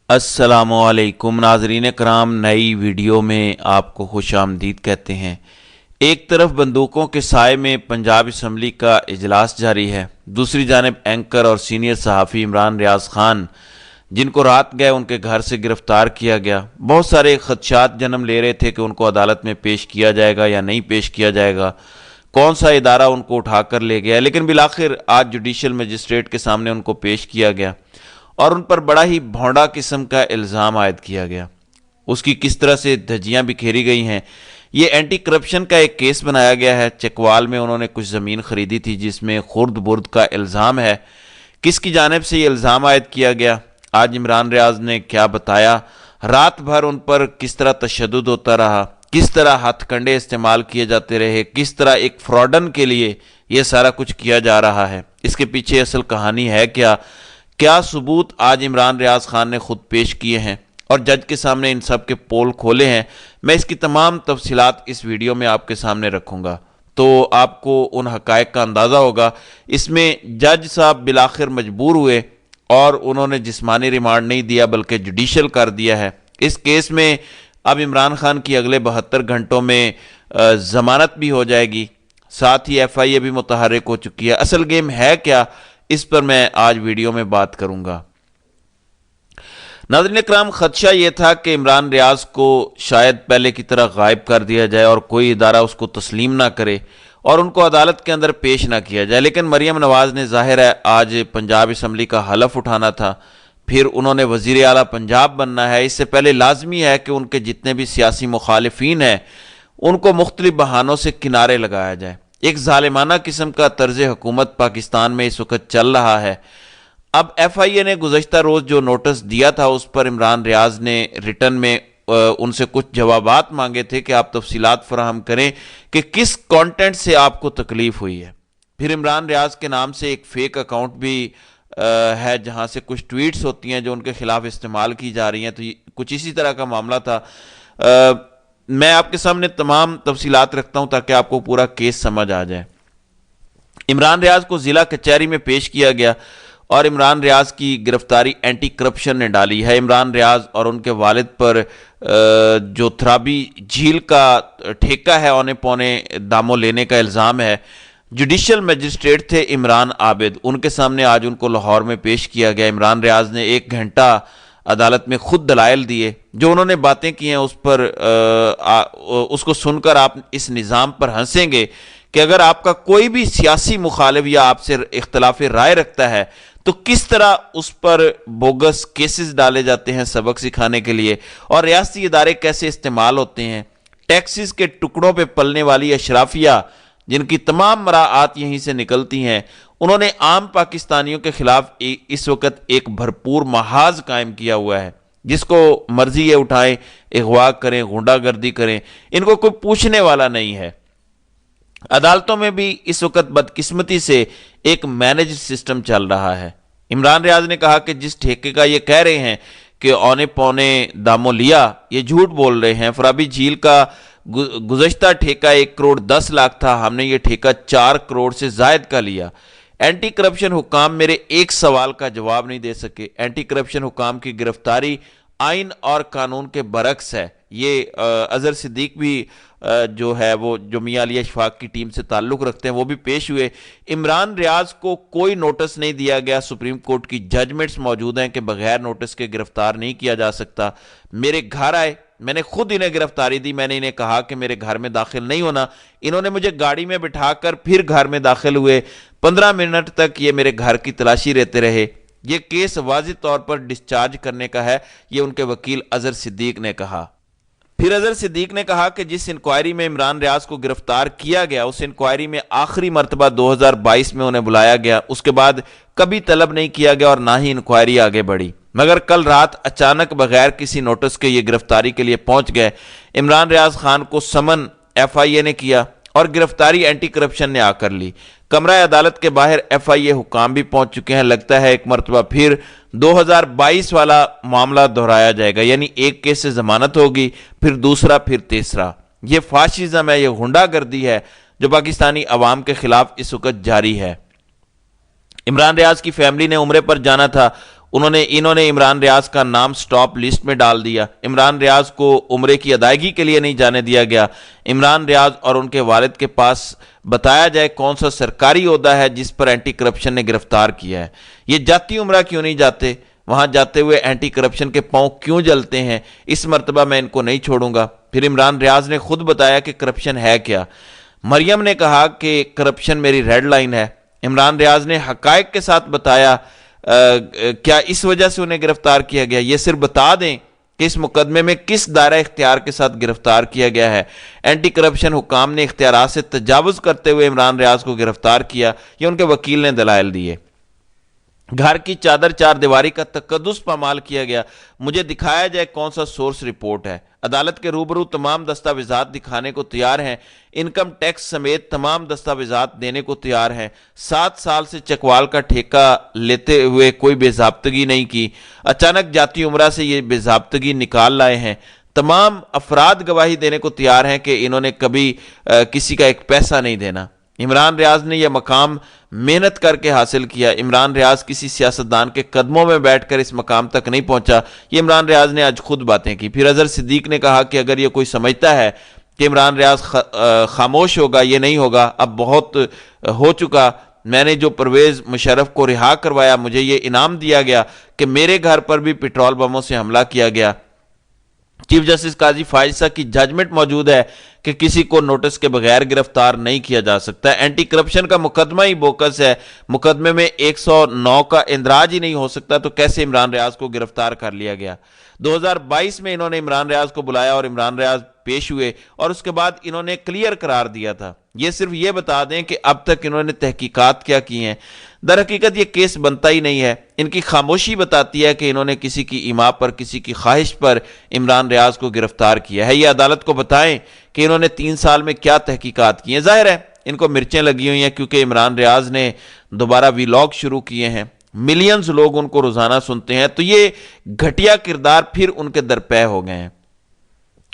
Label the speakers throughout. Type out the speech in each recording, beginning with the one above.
Speaker 1: السلام علیکم ناظرین کرام، نئی ویڈیو میں آپ کو خوش آمدید کہتے ہیں۔ ایک طرف بندوقوں کے سائے میں پنجاب اسمبلی کا اجلاس جاری ہے، دوسری جانب اینکر اور سینئر صحافی عمران ریاض خان جن کو رات گئے ان کے گھر سے گرفتار کیا گیا۔ بہت سارے خدشات جنم لے رہے تھے کہ ان کو عدالت میں پیش کیا جائے گا یا نہیں پیش کیا جائے گا، کون سا ادارہ ان کو اٹھا کر لے گیا، لیکن بالآخر آج جوڈیشل مجسٹریٹ کے سامنے ان کو پیش کیا گیا اور ان پر بڑا ہی بھونڈا قسم کا الزام عائد کیا گیا۔ اس کی کس طرح سے دھجیاں بکھیری گئی ہیں، یہ اینٹی کرپشن کا ایک کیس بنایا گیا ہے۔ چکوال میں انہوں نے کچھ زمین خریدی تھی جس میں خرد برد کا الزام ہے، کس کی جانب سے یہ الزام عائد کیا گیا، آج عمران ریاض نے کیا بتایا، رات بھر ان پر کس طرح تشدد ہوتا رہا، کس طرح ہتھ کنڈے استعمال کیے جاتے رہے، کس طرح ایک فراڈن کے لیے یہ سارا کچھ کیا جا رہا ہے، اس کے پیچھے اصل کہانی ہے کیا ثبوت آج عمران ریاض خان نے خود پیش کیے ہیں اور جج کے سامنے ان سب کے پول کھولے ہیں۔ میں اس کی تمام تفصیلات اس ویڈیو میں آپ کے سامنے رکھوں گا تو آپ کو ان حقائق کا اندازہ ہوگا۔ اس میں جج صاحب بالآخر مجبور ہوئے اور انہوں نے جسمانی ریمانڈ نہیں دیا بلکہ جوڈیشل کر دیا ہے۔ اس کیس میں اب عمران خان کی اگلے 72 گھنٹوں میں ضمانت بھی ہو جائے گی، ساتھ ہی ایف آئی اے بھی متحرک ہو چکی ہے۔ اصل گیم ہے کیا، اس پر میں آج ویڈیو میں بات کروں گا۔ ناظرین اکرام، خدشہ یہ تھا کہ عمران ریاض کو شاید پہلے کی طرح غائب کر دیا جائے اور کوئی ادارہ اس کو تسلیم نہ کرے اور ان کو عدالت کے اندر پیش نہ کیا جائے، لیکن مریم نواز نے ظاہر ہے آج پنجاب اسمبلی کا حلف اٹھانا تھا، پھر انہوں نے وزیر اعلیٰ پنجاب بننا ہے۔ اس سے پہلے لازمی ہے کہ ان کے جتنے بھی سیاسی مخالفین ہیں ان کو مختلف بہانوں سے کنارے لگایا جائے۔ ایک ظالمانہ قسم کا طرز حکومت پاکستان میں اس وقت چل رہا ہے۔ اب ایف آئی اے نے گزشتہ روز جو نوٹس دیا تھا اس پر عمران ریاض نے ریٹن میں ان سے کچھ جوابات مانگے تھے کہ آپ تفصیلات فراہم کریں کہ کس کانٹینٹ سے آپ کو تکلیف ہوئی ہے۔ پھر عمران ریاض کے نام سے ایک فیک اکاؤنٹ بھی ہے جہاں سے کچھ ٹویٹس ہوتی ہیں جو ان کے خلاف استعمال کی جا رہی ہیں، تو کچھ اسی طرح کا معاملہ تھا۔ میں آپ کے سامنے تمام تفصیلات رکھتا ہوں تاکہ آپ کو پورا کیس سمجھ آ جائے۔ عمران ریاض کو ضلع کچہری میں پیش کیا گیا اور عمران ریاض کی گرفتاری اینٹی کرپشن نے ڈالی ہے۔ عمران ریاض اور ان کے والد پر جو تھرابی جھیل کا ٹھیکہ ہے اونے پونے داموں لینے کا الزام ہے۔ جوڈیشل مجسٹریٹ تھے عمران عابد، ان کے سامنے آج ان کو لاہور میں پیش کیا گیا۔ عمران ریاض نے 1 گھنٹہ عدالت میں خود دلائل دیے، جو انہوں نے باتیں کی ہیں اس کو سن کر آپ اس نظام پر ہنسیں گے کہ اگر آپ کا کوئی بھی سیاسی مخالف یا آپ سے اختلاف رائے رکھتا ہے تو کس طرح اس پر بوگس کیسز ڈالے جاتے ہیں سبق سکھانے کے لیے، اور ریاستی ادارے کیسے استعمال ہوتے ہیں۔ ٹیکسز کے ٹکڑوں پہ پلنے والی اشرافیہ جن کی تمام مراعات یہیں سے نکلتی ہیں، انہوں نے عام پاکستانیوں کے خلاف اس وقت ایک بھرپور محاذ قائم کیا ہوا ہے، جس کو مرضی یہ اٹھائیں، اغوا کریں، غنڈہ گردی کریں، ان کو کوئی پوچھنے والا نہیں ہے۔ عدالتوں میں بھی اس وقت بدقسمتی سے ایک مینج سسٹم چل رہا ہے۔ عمران ریاض نے کہا کہ جس ٹھیکے کا یہ کہہ رہے ہیں کہ اونے پونے داموں لیا، یہ جھوٹ بول رہے ہیں۔ فرابی جھیل کا گزشتہ ٹھیکہ 1,10,00,000 تھا، ہم نے یہ ٹھیکہ 4 کروڑ سے زائد کا لیا۔ اینٹی کرپشن حکام میرے ایک سوال کا جواب نہیں دے سکے۔ اینٹی کرپشن حکام کی گرفتاری آئین اور قانون کے برعکس ہے۔ یہ اظہر صدیق بھی جو ہے وہ جو میاں علی اشفاق کی ٹیم سے تعلق رکھتے ہیں وہ بھی پیش ہوئے۔ عمران ریاض کو کوئی نوٹس نہیں دیا گیا، سپریم کورٹ کی ججمنٹس موجود ہیں کہ بغیر نوٹس کے گرفتار نہیں کیا جا سکتا۔ میرے گھر آئے، میں نے خود انہیں گرفتاری دی، میں نے انہیں کہا کہ میرے گھر میں داخل نہیں ہونا، انہوں نے مجھے گاڑی میں بٹھا کر پھر گھر میں داخل ہوئے، 15 منٹ تک یہ میرے گھر کی تلاشی لیتے رہے۔ یہ کیس واضح طور پر ڈسچارج کرنے کا ہے، یہ ان کے وکیل اظہر صدیق نے کہا۔ پھر اظہر صدیق نے کہا کہ جس انکوائری میں عمران ریاض کو گرفتار کیا گیا اس انکوائری میں آخری مرتبہ 2022 میں انہیں بلایا گیا، اس کے بعد کبھی طلب نہیں کیا گیا اور نہ ہی انکوائری آگے بڑھی، مگر کل رات اچانک بغیر کسی نوٹس کے یہ گرفتاری کے لیے پہنچ گئے۔ عمران ریاض خان کو سمن ایف آئی اے نے کیا اور گرفتاری اینٹی کرپشن نے آ کر لی۔ کمرہ عدالت کے باہر ایف آئی اے حکام بھی پہنچ چکے ہیں۔ لگتا ہے ایک مرتبہ پھر 2022 والا معاملہ دہرایا جائے گا، یعنی ایک کیس سے ضمانت ہوگی، پھر دوسرا، پھر تیسرا۔ یہ فاشزم ہے، یہ غنڈہ گردی ہے جو پاکستانی عوام کے خلاف اس وقت جاری ہے۔ عمران ریاض کی فیملی نے عمرے پر جانا تھا، انہوں نے عمران ریاض کا نام سٹاپ لسٹ میں ڈال دیا، عمران ریاض کو عمرے کی ادائیگی کے لیے نہیں جانے دیا گیا، عمران ریاض اور ان کے والد کے پاس بتایا جائے کون سا سرکاری عہدہ ہے جس پر اینٹی کرپشن نے گرفتار کیا ہے، یہ جاتی عمرہ کیوں نہیں جاتے، وہاں جاتے ہوئے اینٹی کرپشن کے پاؤں کیوں جلتے ہیں، اس مرتبہ میں ان کو نہیں چھوڑوں گا۔ پھر عمران ریاض نے خود بتایا کہ کرپشن ہے کیا۔ مریم نے کہا کہ کرپشن میری ریڈ لائن ہے۔ عمران ریاض نے حقائق کے ساتھ بتایا، کیا اس وجہ سے انہیں گرفتار کیا گیا؟ یہ صرف بتا دیں کہ اس مقدمے میں کس دائرہ اختیار کے ساتھ گرفتار کیا گیا ہے۔ اینٹی کرپشن حکام نے اختیارات سے تجاوز کرتے ہوئے عمران ریاض کو گرفتار کیا، یہ ان کے وکیل نے دلائل دیے۔ گھر کی چادر چار دیواری کا تقدس پامال کیا گیا، مجھے دکھایا جائے کون سا سورس رپورٹ ہے۔ عدالت کے روبرو تمام دستاویزات دکھانے کو تیار ہیں، انکم ٹیکس سمیت تمام دستاویزات دینے کو تیار ہیں۔ 7 سال سے چکوال کا ٹھیکہ لیتے ہوئے کوئی بے ضابطگی نہیں کی، اچانک جاتی عمرہ سے یہ بے ضابطگی نکال لائے ہیں۔ تمام افراد گواہی دینے کو تیار ہیں کہ انہوں نے کبھی کسی کا ایک پیسہ نہیں دینا۔ عمران ریاض نے یہ مقام محنت کر کے حاصل کیا۔ عمران ریاض کسی سیاستدان کے قدموں میں بیٹھ کر اس مقام تک نہیں پہنچا، یہ عمران ریاض نے آج خود باتیں کی۔ پھر اظہر صدیق نے کہا کہ اگر یہ کوئی سمجھتا ہے کہ عمران ریاض خاموش ہوگا، یہ نہیں ہوگا، اب بہت ہو چکا۔ میں نے جو پرویز مشرف کو رہا کروایا، مجھے یہ انعام دیا گیا کہ میرے گھر پر بھی پیٹرول بموں سے حملہ کیا گیا۔ چیف جسٹس قاضی فائزہ کی ججمنٹ موجود ہے کہ کسی کو نوٹس کے بغیر گرفتار نہیں کیا جا سکتا۔ اینٹی کرپشن کا مقدمہ ہی بوکس ہے، مقدمے میں 109 کا اندراج ہی نہیں ہو سکتا تو کیسے عمران ریاض کو گرفتار کر لیا گیا؟ 2022 میں انہوں نے عمران ریاض کو بلایا اور عمران ریاض پیش ہوئے اور اس کے بعد انہوں نے کلیئر قرار دیا تھا۔ یہ صرف یہ بتا دیں کہ اب تک انہوں نے تحقیقات کیا کی ہیں۔ در حقیقت یہ کیس بنتا ہی نہیں ہے، ان کی خاموشی بتاتی ہے کہ انہوں نے کسی کی ایما پر، کسی کی خواہش پر عمران ریاض کو گرفتار کیا ہے۔ یہ عدالت کو بتائیں کہ انہوں نے 3 سال میں کیا تحقیقات کی ہیں۔ ظاہر ہے ان کو مرچیں لگی ہوئی ہیں کیونکہ عمران ریاض نے دوبارہ ویلاگ شروع کیے ہیں، ملینز لوگ ان کو روزانہ سنتے ہیں، تو یہ گھٹیا کردار پھر ان کے درپے ہو گئے ہیں۔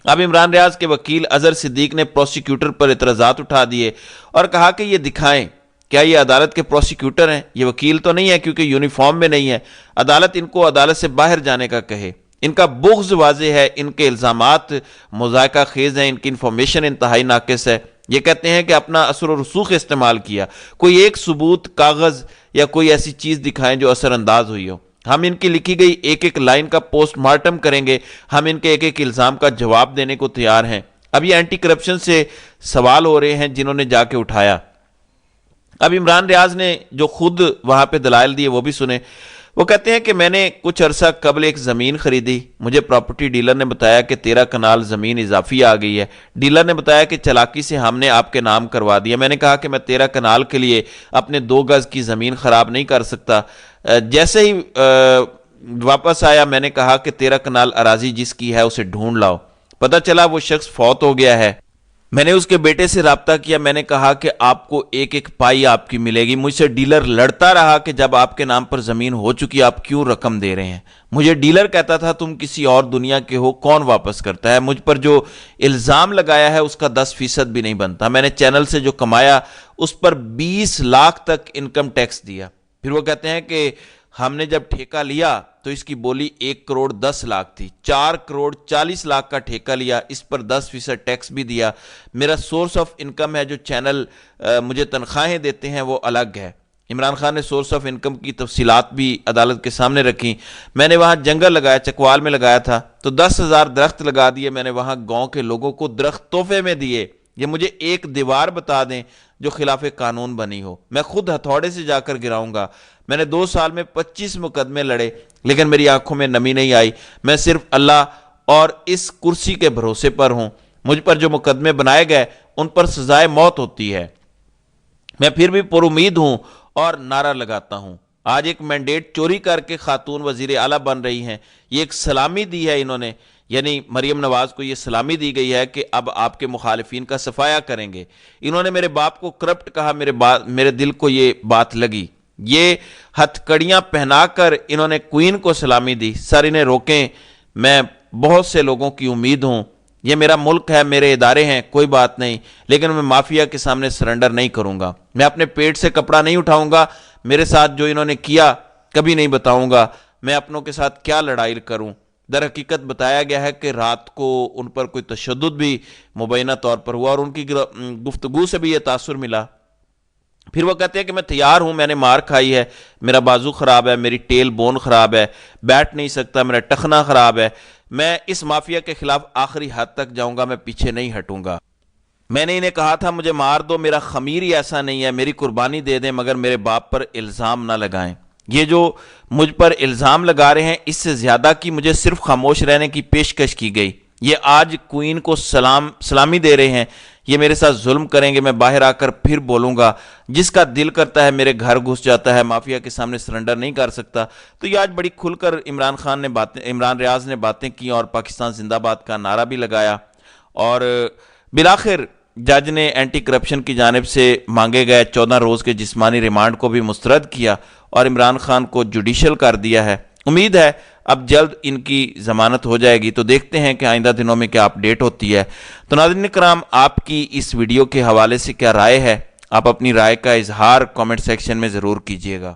Speaker 1: اب عمران ریاض کے وکیل اظہر صدیق نے پروسیکیوٹر پر اعتراضات اٹھا دیے اور کہا کہ یہ دکھائیں کیا یہ عدالت کے پروسیکیوٹر ہیں، یہ وکیل تو نہیں ہے کیونکہ یونیفارم میں نہیں ہے، عدالت ان کو عدالت سے باہر جانے کا کہے۔ ان کا بغض واضح ہے، ان کے الزامات مضائقہ خیز ہیں، ان کی انفارمیشن انتہائی ناقص ہے۔ یہ کہتے ہیں کہ اپنا اثر و رسوخ استعمال کیا، کوئی ایک ثبوت، کاغذ یا کوئی ایسی چیز دکھائیں جو اثر انداز ہوئی ہو۔ ہم ان کی لکھی گئی ایک ایک لائن کا پوسٹ مارٹم کریں گے، ہم ان کے ایک ایک الزام کا جواب دینے کو تیار ہیں۔ اب یہ اینٹی کرپشن سے سوال ہو رہے ہیں جنہوں نے جا کے اٹھایا۔ اب عمران ریاض نے جو خود وہاں پہ دلائل دیے وہ بھی سنیں۔ وہ کہتے ہیں کہ میں نے کچھ عرصہ قبل ایک زمین خریدی، مجھے پراپرٹی ڈیلر نے بتایا کہ 13 کنال زمین اضافی آ گئی ہے۔ ڈیلر نے بتایا کہ چالاکی سے ہم نے آپ کے نام کروا دیا۔ میں نے کہا کہ میں 13 کنال کے لیے اپنے 2 گز کی زمین خراب نہیں کر سکتا۔ جیسے ہی واپس آیا میں نے کہا کہ 13 کنال اراضی جس کی ہے اسے ڈھونڈ لاؤ۔ پتہ چلا وہ شخص فوت ہو گیا ہے۔ میں نے اس کے بیٹے سے رابطہ کیا، میں نے کہا کہ آپ کو ایک ایک پائی آپ کی ملے گی۔ مجھ سے ڈیلر لڑتا رہا کہ جب آپ کے نام پر زمین ہو چکی آپ کیوں رقم دے رہے ہیں۔ مجھے ڈیلر کہتا تھا تم کسی اور دنیا کے ہو، کون واپس کرتا ہے؟ مجھ پر جو الزام لگایا ہے اس کا 10% بھی نہیں بنتا۔ میں نے چینل سے جو کمایا اس پر 20 لاکھ تک انکم ٹیکس دیا۔ پھر وہ کہتے ہیں کہ ہم نے جب ٹھیکہ لیا تو اس کی بولی 1 کروڑ 10 لاکھ تھی، 4 کروڑ 40 لاکھ کا ٹھیکہ لیا، اس پر 10% ٹیکس بھی دیا۔ میرا سورس آف انکم ہے جو چینل مجھے تنخواہیں دیتے ہیں وہ الگ ہے۔ عمران خان نے سورس آف انکم کی تفصیلات بھی عدالت کے سامنے رکھی۔ میں نے وہاں جنگل لگایا، چکوال میں لگایا تھا تو 10,000 درخت لگا دیے، میں نے وہاں گاؤں کے لوگوں کو درخت تحفے میں دیے۔ یہ مجھے ایک دیوار بتا دیں جو خلاف قانون بنی ہو، میں خود ہتھوڑے سے جا کر گراؤں گا۔ میں نے 2 سال میں 25 مقدمے لڑے لیکن میری آنکھوں میں نمی نہیں آئی۔ میں صرف اللہ اور اس کرسی کے بھروسے پر ہوں۔ مجھ پر جو مقدمے بنائے گئے ان پر سزائے موت ہوتی ہے۔ میں پھر بھی پر امید ہوں اور نعرہ لگاتا ہوں۔ آج ایک مینڈیٹ چوری کر کے خاتون وزیر اعلیٰ بن رہی ہیں، یہ ایک سلامی دی ہے انہوں نے، یعنی مریم نواز کو یہ سلامی دی گئی ہے کہ اب آپ کے مخالفین کا صفایا کریں گے۔ انہوں نے میرے باپ کو کرپٹ کہا، میرے دل کو یہ بات لگی۔ یہ ہتھ کڑیاں پہنا کر انہوں نے کوئین کو سلامی دی۔ سر انہیں روکیں، میں بہت سے لوگوں کی امید ہوں، یہ میرا ملک ہے، میرے ادارے ہیں، کوئی بات نہیں، لیکن میں مافیا کے سامنے سرنڈر نہیں کروں گا۔ میں اپنے پیٹ سے کپڑا نہیں اٹھاؤں گا، میرے ساتھ جو انہوں نے کیا کبھی نہیں بتاؤں گا۔ میں اپنوں کے ساتھ کیا لڑائی کروں۔ در حقیقت بتایا گیا ہے کہ رات کو ان پر کوئی تشدد بھی مبینہ طور پر ہوا اور ان کی گفتگو سے بھی یہ تاثر ملا۔ پھر وہ کہتے ہیں کہ میں تیار ہوں، میں نے مار کھائی ہے، میرا بازو خراب ہے، میری ٹیل بون خراب ہے، بیٹھ نہیں سکتا، میرا ٹخنا خراب ہے، میں اس مافیا کے خلاف آخری حد تک جاؤں گا، میں پیچھے نہیں ہٹوں گا۔ میں نے انہیں کہا تھا مجھے مار دو، میرا خمیر ہی ایسا نہیں ہے، میری قربانی دے دیں، مگر میرے باپ پر الزام نہ لگائیں۔ یہ جو مجھ پر الزام لگا رہے ہیں، اس سے زیادہ کی مجھے صرف خاموش رہنے کی پیشکش کی گئی۔ یہ آج کوئین کو سلامی دے رہے ہیں، یہ میرے ساتھ ظلم کریں گے، میں باہر آ کر پھر بولوں گا، جس کا دل کرتا ہے میرے گھر گھس جاتا ہے، مافیا کے سامنے سرنڈر نہیں کر سکتا۔ تو یہ آج بڑی کھل کر عمران ریاض نے باتیں کی اور پاکستان زندہ باد کا نعرہ بھی لگایا، اور بالآخر جج نے اینٹی کرپشن کی جانب سے مانگے گئے 14 روز کے جسمانی ریمانڈ کو بھی مسترد کیا اور عمران خان کو جوڈیشل کر دیا ہے۔ امید ہے اب جلد ان کی ضمانت ہو جائے گی، تو دیکھتے ہیں کہ آئندہ دنوں میں کیا اپڈیٹ ہوتی ہے۔ تو ناظرین کرام، آپ کی اس ویڈیو کے حوالے سے کیا رائے ہے؟ آپ اپنی رائے کا اظہار کامنٹ سیکشن میں ضرور کیجیے گا۔